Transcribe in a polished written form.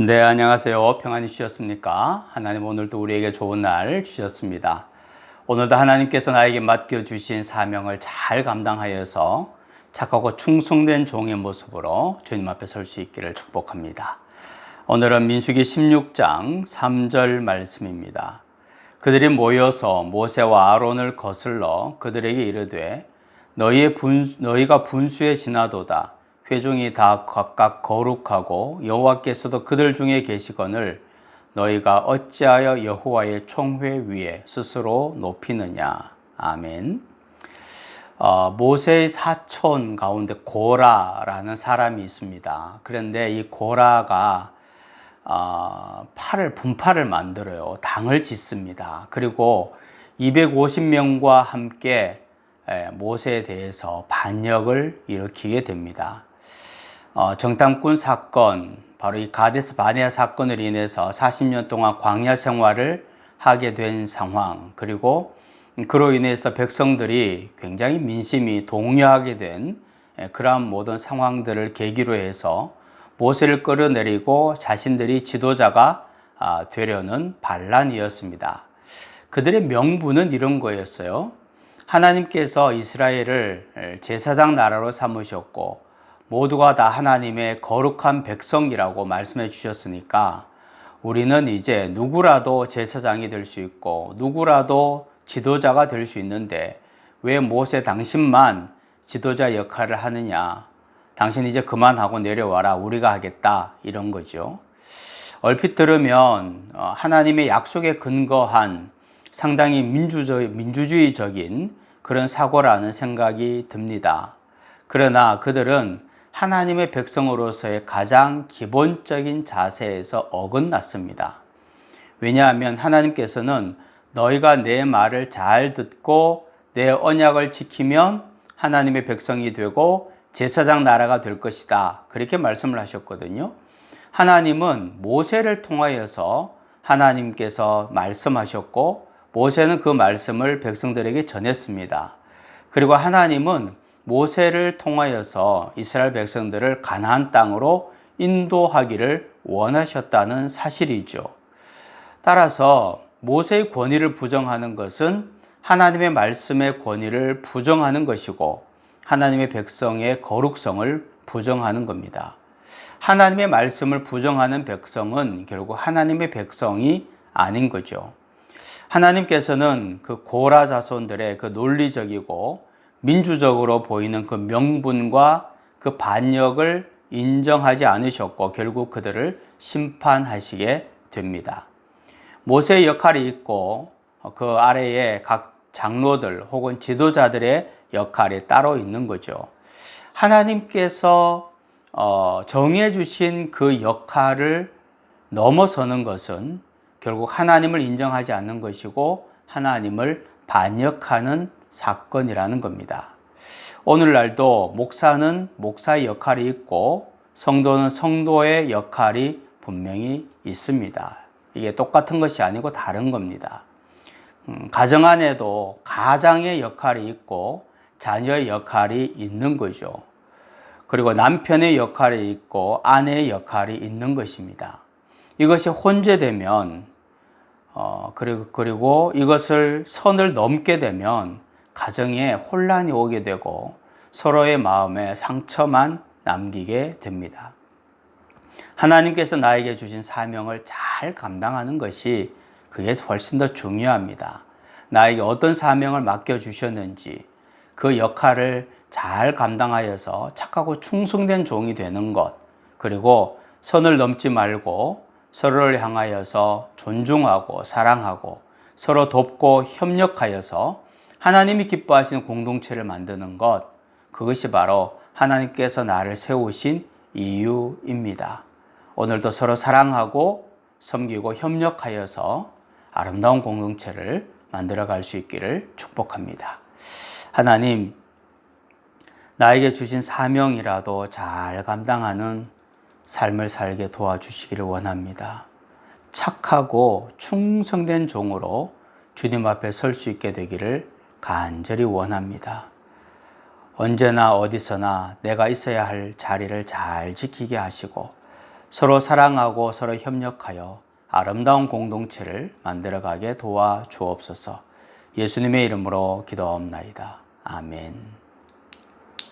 네, 안녕하세요. 평안히 주셨습니까? 하나님 오늘도 우리에게 좋은 날 주셨습니다. 오늘도 하나님께서 나에게 맡겨주신 사명을 잘 감당하여서 착하고 충성된 종의 모습으로 주님 앞에 설 수 있기를 축복합니다. 오늘은 민수기 16장 3절 말씀입니다. 그들이 모여서 모세와 아론을 거슬러 그들에게 이르되 너희가 분수에 지나도다. 회중이 다 각각 거룩하고 여호와께서도 그들 중에 계시거늘 너희가 어찌하여 여호와의 총회 위에 스스로 높이느냐. 아멘. 모세의 사촌 가운데 고라라는 사람이 있습니다. 그런데 이 고라가 분파를 만들어요. 당을 짓습니다. 그리고 250명과 함께 모세에 대해서 반역을 일으키게 됩니다. 정탐꾼 사건, 바로 이 가데스 바네아 사건으로 인해서 40년 동안 광야 생활을 하게 된 상황, 그리고 그로 인해서 백성들이 굉장히 민심이 동요하게 된 그러한 모든 상황들을 계기로 해서 모세를 끌어내리고 자신들이 지도자가 되려는 반란이었습니다. 그들의 명분은 이런 거였어요. 하나님께서 이스라엘을 제사장 나라로 삼으셨고 모두가 다 하나님의 거룩한 백성이라고 말씀해 주셨으니까 우리는 이제 누구라도 제사장이 될 수 있고 누구라도 지도자가 될 수 있는데 왜 모세 당신만 지도자 역할을 하느냐. 당신 이제 그만하고 내려와라. 우리가 하겠다. 이런 거죠. 얼핏 들으면 하나님의 약속에 근거한 상당히 민주주의적인 그런 사고라는 생각이 듭니다. 그러나 그들은 하나님의 백성으로서의 가장 기본적인 자세에서 어긋났습니다. 왜냐하면 하나님께서는 너희가 내 말을 잘 듣고 내 언약을 지키면 하나님의 백성이 되고 제사장 나라가 될 것이다. 그렇게 말씀을 하셨거든요. 하나님은 모세를 통하여서 하나님께서 말씀하셨고 모세는 그 말씀을 백성들에게 전했습니다. 그리고 하나님은 모세를 통하여서 이스라엘 백성들을 가나안 땅으로 인도하기를 원하셨다는 사실이죠. 따라서 모세의 권위를 부정하는 것은 하나님의 말씀의 권위를 부정하는 것이고 하나님의 백성의 거룩성을 부정하는 겁니다. 하나님의 말씀을 부정하는 백성은 결국 하나님의 백성이 아닌 거죠. 하나님께서는 그 고라 자손들의 그 논리적이고 민주적으로 보이는 그 명분과 그 반역을 인정하지 않으셨고 결국 그들을 심판하시게 됩니다. 모세의 역할이 있고 그 아래에 각 장로들 혹은 지도자들의 역할이 따로 있는 거죠. 하나님께서 정해 주신 그 역할을 넘어서는 것은 결국 하나님을 인정하지 않는 것이고 하나님을 반역하는 사건이라는 겁니다. 오늘날도 목사는 목사의 역할이 있고 성도는 성도의 역할이 분명히 있습니다. 이게 똑같은 것이 아니고 다른 겁니다. 가정 안에도 가장의 역할이 있고 자녀의 역할이 있는 거죠. 그리고 남편의 역할이 있고 아내의 역할이 있는 것입니다. 이것이 혼재되면 그리고 이것을 선을 넘게 되면 가정에 혼란이 오게 되고 서로의 마음에 상처만 남기게 됩니다. 하나님께서 나에게 주신 사명을 잘 감당하는 것이 그게 훨씬 더 중요합니다. 나에게 어떤 사명을 맡겨주셨는지 그 역할을 잘 감당하여서 착하고 충성된 종이 되는 것, 그리고 선을 넘지 말고 서로를 향하여서 존중하고 사랑하고 서로 돕고 협력하여서 하나님이 기뻐하시는 공동체를 만드는 것, 그것이 바로 하나님께서 나를 세우신 이유입니다. 오늘도 서로 사랑하고 섬기고 협력하여서 아름다운 공동체를 만들어갈 수 있기를 축복합니다. 하나님, 나에게 주신 사명이라도 잘 감당하는 삶을 살게 도와주시기를 원합니다. 착하고 충성된 종으로 주님 앞에 설 수 있게 되기를 간절히 원합니다. 언제나 어디서나 내가 있어야 할 자리를 잘 지키게 하시고 서로 사랑하고 서로 협력하여 아름다운 공동체를 만들어가게 도와 주옵소서. 예수님의 이름으로 기도하옵나이다. 아멘.